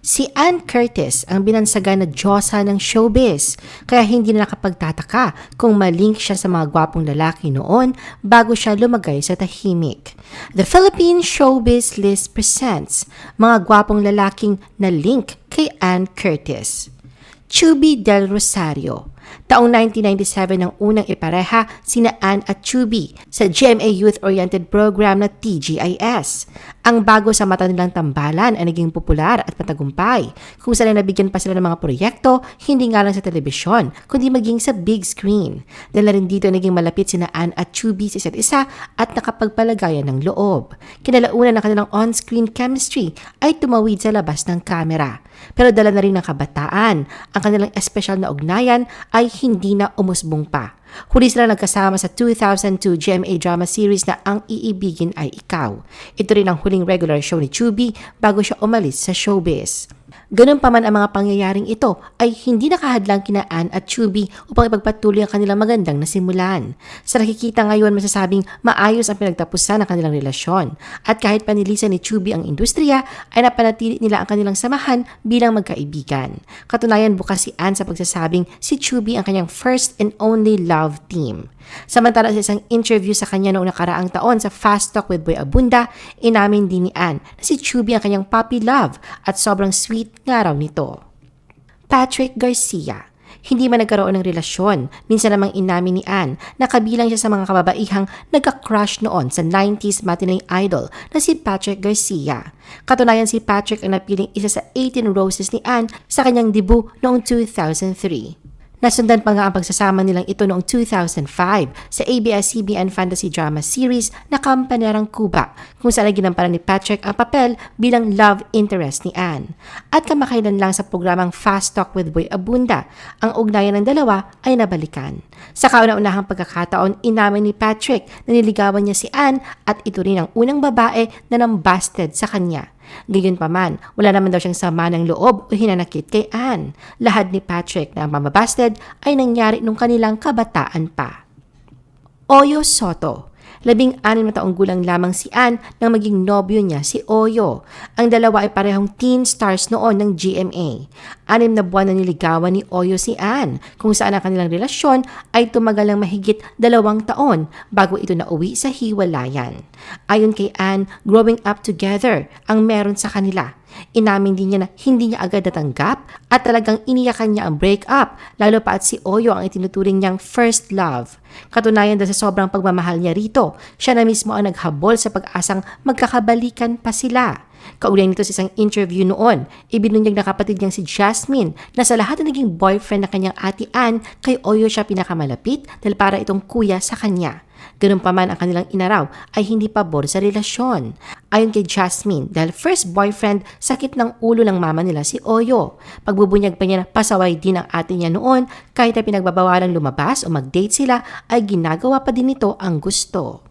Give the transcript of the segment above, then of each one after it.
Si Ann Curtis ang binansagan na diyosa ng showbiz, kaya hindi na nakapagtataka kung malink siya sa mga gwapong lalaki noon bago siya lumagay sa tahimik. The Philippine Showbiz List presents mga gwapong lalaking na link kay Ann Curtis. Chubby Del Rosario. Taong 1997 nang unang ipareha sina Ann at Chubby sa GMA Youth-Oriented Program na TGIS. Ang bago sa mata nilang tambalan ay naging popular at matagumpay, kung saan nabigyan pa sila ng mga proyekto hindi nga lang sa telebisyon, kundi maging sa big screen. Dahil na rin dito naging malapit sina Ann at Chubby sa isa't isa at nakapagpalagayan ng loob. Kinalaunan ng kanilang on-screen chemistry ay tumawid sa labas ng kamera. Pero dala na rin ng kabataan, ang kanilang espesyal na ugnayan ay hindi na umusbong pa. Huli sila nagkasama sa 2002 GMA drama series na Ang Iibigin Ay Ikaw. Ito rin ang huling regular show ni Chubby bago siya umalis sa showbiz. Ganun pa man ang mga pangyayaring ito ay hindi nakahadlang kina Ann at Chubby upang ipagpatuloy ang kanilang magandang nasimulan. Sa nakikita ngayon masasabing maayos ang pinagtapusan ng kanilang relasyon at kahit panilisan ni Chubby ang industriya ay napanatili nila ang kanilang samahan bilang magkaibigan. Katunayan bukas si Ann sa pagsasabing si Chubby ang kanyang first and only love team. Samantala sa isang interview sa kanya noong nakaraang taon sa Fast Talk with Boy Abunda, inamin din ni Ann na si Chubby ang kanyang puppy love at sobrang sweet nga raw nito. Patrick Garcia. Hindi man nagkaroon ng relasyon, minsan namang inamin ni Ann na kabilang siya sa mga kababaihang nagka-crush noon sa 90s matinee idol na si Patrick Garcia. Katunayan si Patrick ang napiling isa sa 18 roses ni Ann sa kanyang debut noong 2003. Nasundan pa nga ang pagsasama nilang ito noong 2005 sa ABS-CBN fantasy drama series na Kampanarang Kuba, kung saan ginampanan ni Patrick ang papel bilang love interest ni Ann. At kamakailan lang sa programang Fast Talk with Boy Abunda, ang ugnayan ng dalawa ay nabalikan. Sa kauna-unahang pagkakataon, inamin ni Patrick na niligawan niya si Ann at ito rin ang unang babae na nambasted sa kanya. Gayunpaman, wala naman daw siyang sama ng loob o hinanakit kay Ann. Lahad ni Patrick na ang pamabasted ay nangyari nung kanilang kabataan pa. Oyo Soto. 16 na taong gulang lamang si Ann nang maging nobyo niya si Oyo. Ang dalawa ay parehong teen stars noon ng GMA. 6 na buwan na niligawan ni Oyo si Ann, kung saan ang kanilang relasyon ay tumagal ng mahigit 2 taon bago ito nauwi sa hiwalayan. Ayon kay Ann, growing up together ang meron sa kanila. Inamin din niya na hindi niya agad natanggap at talagang iniyakan niya ang breakup, lalo pa at si Oyo ang itinuturing niyang first love. Katunayan dahil sa sobrang pagmamahal niya rito, siya na mismo ang naghabol sa pag-asang magkakabalikan pa sila. Kaugnay nito sa isang interview noon, ibinunyag na kapatid niyang si Jasmine na sa lahat na naging boyfriend na kanyang ate Ann, kay Oyo siya pinakamalapit dahil para itong kuya sa kanya. Ganun pa man ang kanilang inaraw ay hindi pabor sa relasyon. Ayon kay Jasmine, dahil first boyfriend, sakit ng ulo ng mama nila si Oyo. Pagbubunyag pa niya na pasaway din ang ate niya noon, kahit na pinagbabawalang lumabas o mag-date sila, ay ginagawa pa din nito ang gusto.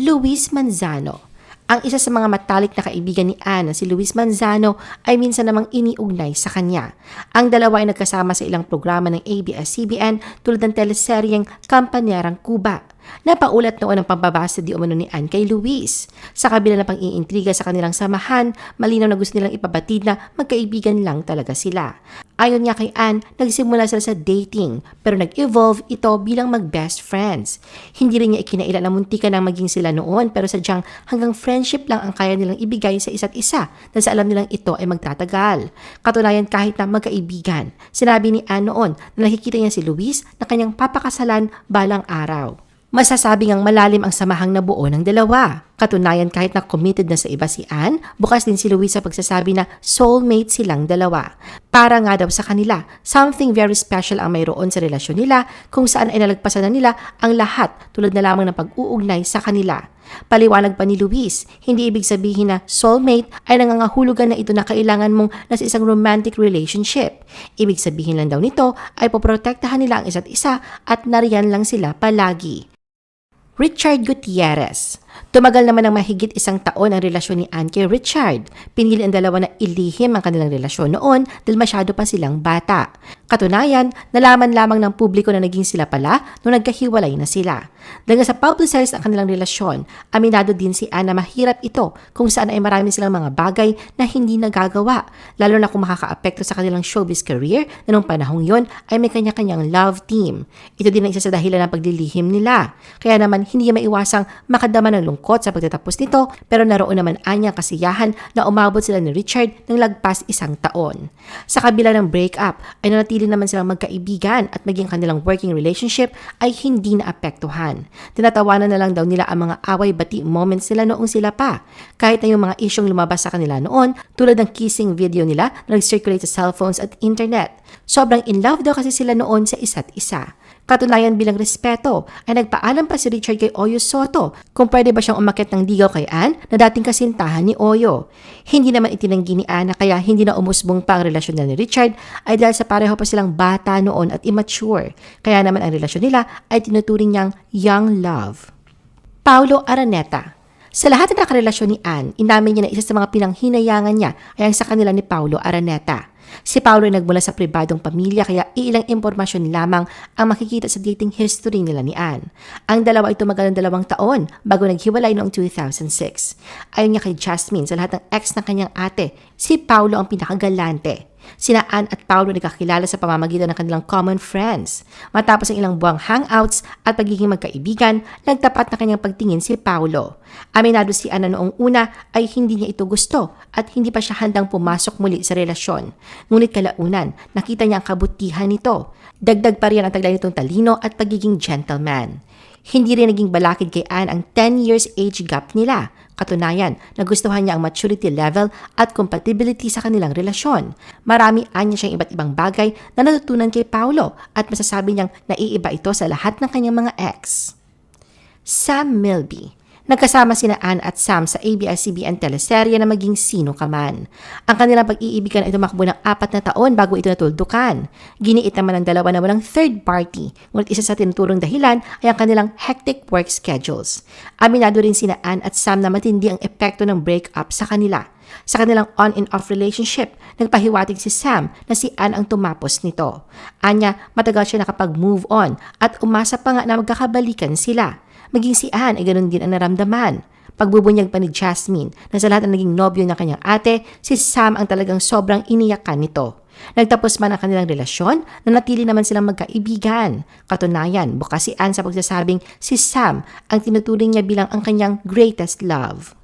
Luis Manzano. Ang isa sa mga matalik na kaibigan ni Ann na si Luis Manzano ay minsan namang iniugnay sa kanya. Ang dalawa ay nagkasama sa ilang programa ng ABS-CBN tulad ng teleseryeng Kampanarang Kuba. Napaulat noon ang pambabasa di umano ni Ann kay Luis. Sa kabila ng pang-iintriga sa kanilang samahan, malinaw na gusto nilang ipabatid na magkaibigan lang talaga sila. Ayon nga kay Ann, nagsimula sila sa dating pero nag-evolve ito bilang mag-best friends. Hindi rin niya ikinaila na muntikan nang maging sila noon pero sadyang hanggang friendship lang ang kaya nilang ibigay sa isa't isa dahil sa alam nilang ito ay magtatagal. Katunayan kahit na magkaibigan, sinabi ni Ann noon na nakikita niya si Luis na kanyang papakasalan balang araw. Masasabi ngang malalim ang samahang nabuo ng dalawa. Katunayan kahit na committed na sa iba si Ann, bukas din si Luis sa pagsasabi na soulmate silang dalawa. Para nga daw sa kanila, something very special ang mayroon sa relasyon nila kung saan ay nalagpasan na nila ang lahat tulad na lamang ng pag-uugnay sa kanila. Paliwanag pa ni Luis, hindi ibig sabihin na soulmate ay nangangahulugan na ito na kailangan mong nasa isang romantic relationship. Ibig sabihin lang daw nito ay poprotektahan nila ang isa't isa at nariyan lang sila palagi. Richard Gutierrez. Tumagal naman ng mahigit 1 taon ang relasyon ni Anne kay Richard. Pinili ang dalawa na ilihim ang kanilang relasyon noon dahil masyado pa silang bata. Katunayan, nalaman lamang ng publiko na naging sila pala nung nagkahiwalay na sila. Dahil sa publicize ang kanilang relasyon, aminado din si Anne na mahirap ito kung saan ay marami silang mga bagay na hindi nagagawa, lalo na kung makakaapekto sa kanilang showbiz career na nung panahong yon ay may kanya-kanyang love team. Ito din ang isa sa dahilan ng paglilihim nila. Kaya naman hindi maiwasang makadama ng lungkot sa pagtatapos nito, pero naroon naman anya kasiyahan na umabot sila ni Richard ng lagpas 1 taon. Sa kabila ng breakup ay nanatili naman silang magkaibigan at maging kanilang working relationship ay hindi naapektuhan. Tinatawanan na lang daw nila ang mga away-bati moments nila noong sila pa. Kahit na yung mga isyong lumabas sa kanila noon tulad ng kissing video nila na nag-circulate sa cellphones at internet. Sobrang in love daw kasi sila noon sa isa't isa. Katunayan bilang respeto ay nagpaalam pa si Richard kay Oyo Soto kung pwede ba siyang umakyat ng ligaw kay Anne na dating kasintahan ni Oyo. Hindi naman itinanggi ni Anne kaya hindi na umusbong pa ang relasyon nila ni Richard ay dahil sa pareho pa silang bata noon at immature. Kaya naman ang relasyon nila ay tinuturing niyang young love. Paulo Araneta. Sa lahat ng nakarelasyon ni Anne, inamin niya na isa sa mga pinanghinayangan niya ay ang sa kanila ni Paulo Araneta. Si Paulo ay nagmula sa pribadong pamilya kaya ilang impormasyon lamang ang makikita sa dating history nila ni Anne. Ang dalawa ay tumagal ng 2 taon bago naghiwalay noong 2006. Ayon niya kay Jasmine, sa lahat ng ex ng kanyang ate, si Paulo ang pinakagalante. Sina Anne at Paulo nagkakilala sa pamamagitan ng kanilang common friends. Matapos ang ilang buwang hangouts at pagiging magkaibigan, nagtapat na kanyang pagtingin si Paulo. Aminado si Anne na noong una ay hindi niya ito gusto at hindi pa siya handang pumasok muli sa relasyon. Ngunit kalaunan, nakita niya ang kabutihan nito. Dagdag pa riyan ang taglay nitong talino at pagiging gentleman. Hindi rin naging balakid kay Anne ang 10 years age gap nila. Katunayan, nagustuhan niya ang maturity level at compatibility sa kanilang relasyon. Marami anya siyang iba't ibang bagay na natutunan kay Paulo at masasabi niyang naiiba ito sa lahat ng kanyang mga ex. Sam Milby. Nagkasama sina Anne at Sam sa ABS-CBN teleserye na Maging Sino Ka Man. Ang kanilang pag-iibigan ay tumakbo ng 4 na taon bago ito natuldukan. Giniit naman ng dalawa na walang third party, ngunit isa sa tinuturong dahilan ay ang kanilang hectic work schedules. Aminado rin sina Anne at Sam na matindi ang epekto ng breakup sa kanila. Sa kanilang on and off relationship, nagpahiwatig si Sam na si Anne ang tumapos nito. Anya, matagal siya nakapag-move on at umasa pa nga na magkakabalikan sila. Maging si Anne ay ganun din ang naramdaman. Pagbubunyag pa ni Jasmine na sa lahat ng naging nobyo ng kanyang ate, si Sam ang talagang sobrang iniyakan nito. Nagtapos man ang kanilang relasyon, nanatili naman silang magkaibigan. Katunayan, bukas si Anne sa pagsasabing si Sam ang tinuturing niya bilang ang kanyang greatest love.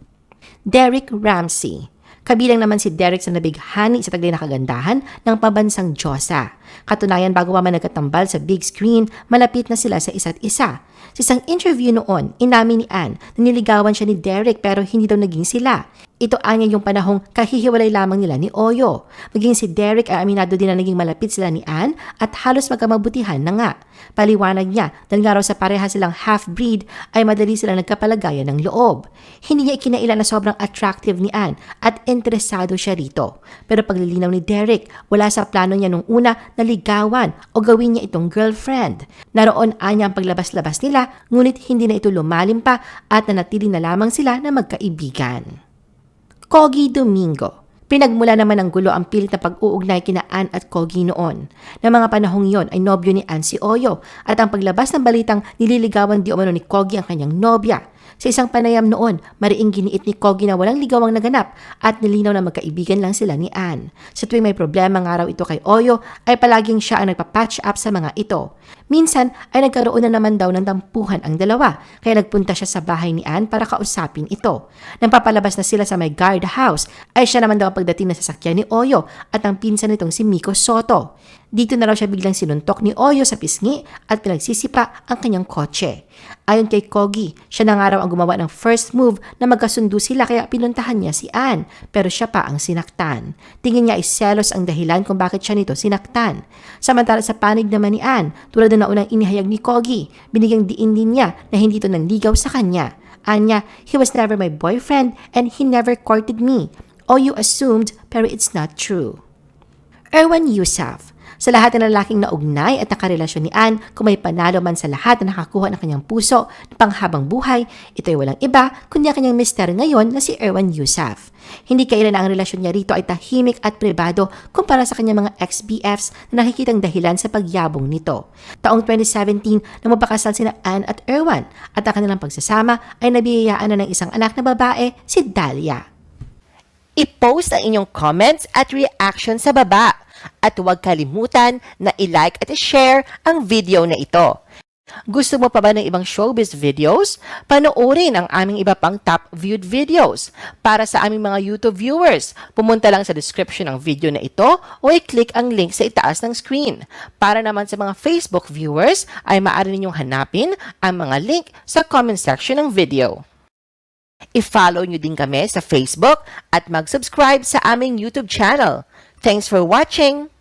Derek Ramsey. Kabilang naman si Derek sa nabighani sa taglay na kagandahan ng pabansang Diyosa. Katunayan, bago pa man nagkatambal sa big screen, malapit na sila sa isa't isa. Sa isang interview noon, inamin ni Anne na niligawan siya ni Derek pero hindi daw naging sila. Ito anya yung panahong kahihiwalay lamang nila ni Oyo. Maging si Derek ay aminado din na naging malapit sila ni Anne at halos magkamabutihan na nga. Paliwanag niya dahil nga raw sa pareha silang half-breed ay madali silang nagkapalagayan ng loob. Hindi niya ikinailan na sobrang attractive ni Anne at interesado siya rito. Pero paglilinaw ni Derek, wala sa plano niya nung una na ligawan o gawin niya itong girlfriend. Naroon anya ang paglabas-labas nila ngunit hindi na ito lumalim pa at nanatili na lamang sila na magkaibigan. Kogi Domingo. Pinagmula naman ng gulo ang pilit na pag-uugnay kina Anne at Kogi noon. Na mga panahong yon ay nobyo ni Anne si Oyo at ang paglabas ng balitang nililigawan di umano ni Kogi ang kanyang nobya. Sa isang panayam noon, mariing giniit ni Kogi na walang ligawang naganap at nilinaw na magkaibigan lang sila ni Anne. Sa tuwing may problema nga raw ito kay Oyo, ay palaging siya ang nagpa-patch up sa mga ito. Minsan ay nagkaroon na naman daw ng tampuhan ang dalawa, kaya nagpunta siya sa bahay ni Anne para kausapin ito. Nang papalabas na sila sa may guard house, ay siya naman daw ang pagdating na sasakyan ni Oyo at ang pinsan nitong si Miko Soto. Dito na raw siya biglang sinuntok ni Oyo sa pisngi at pinagsisipa ang kanyang kotse. Ayon kay Kogi, siya na nga raw ang gumawa ng first move na magkasundo sila kaya pinuntahan niya si Anne, pero siya pa ang sinaktan. Tingin niya ay selos ang dahilan kung bakit siya nito sinaktan. Samantala sa panig naman ni Anne, tulad na unang inihayag ni Kogi, binigyang diin din niya na hindi ito nanligaw sa kanya. Anya, he was never my boyfriend and he never courted me. Oyo assumed pero it's not true. Erwan Yusuf. Sa lahat ng lalaking naugnay at nakarelasyon ni Anne, kung may panalo man sa lahat na nakakuha ng kanyang puso ng panghabang buhay, ito'y walang iba kundi ang kanyang mister ngayon na si Erwan Heussaff. Hindi kailan ang relasyon niya rito ay tahimik at pribado kumpara sa kanyang mga ex-BFs na nakikitang dahilan sa pagyabong nito. Taong 2017 na mapakasal sina Anne at Erwan at ang kanilang pagsasama ay nabiyayaan na ng isang anak na babae, si Dahlia. I-post ang inyong comments at reaction sa baba. At huwag kalimutan na i-like at i-share ang video na ito. Gusto mo pa ba ng ibang showbiz videos? Panoorin ang aming iba pang top viewed videos. Para sa aming mga YouTube viewers, pumunta lang sa description ng video na ito o i-click ang link sa itaas ng screen. Para naman sa mga Facebook viewers, ay maaari ninyong hanapin ang mga link sa comment section ng video. I-follow nyo din kami sa Facebook at mag-subscribe sa aming YouTube channel. Thanks for watching!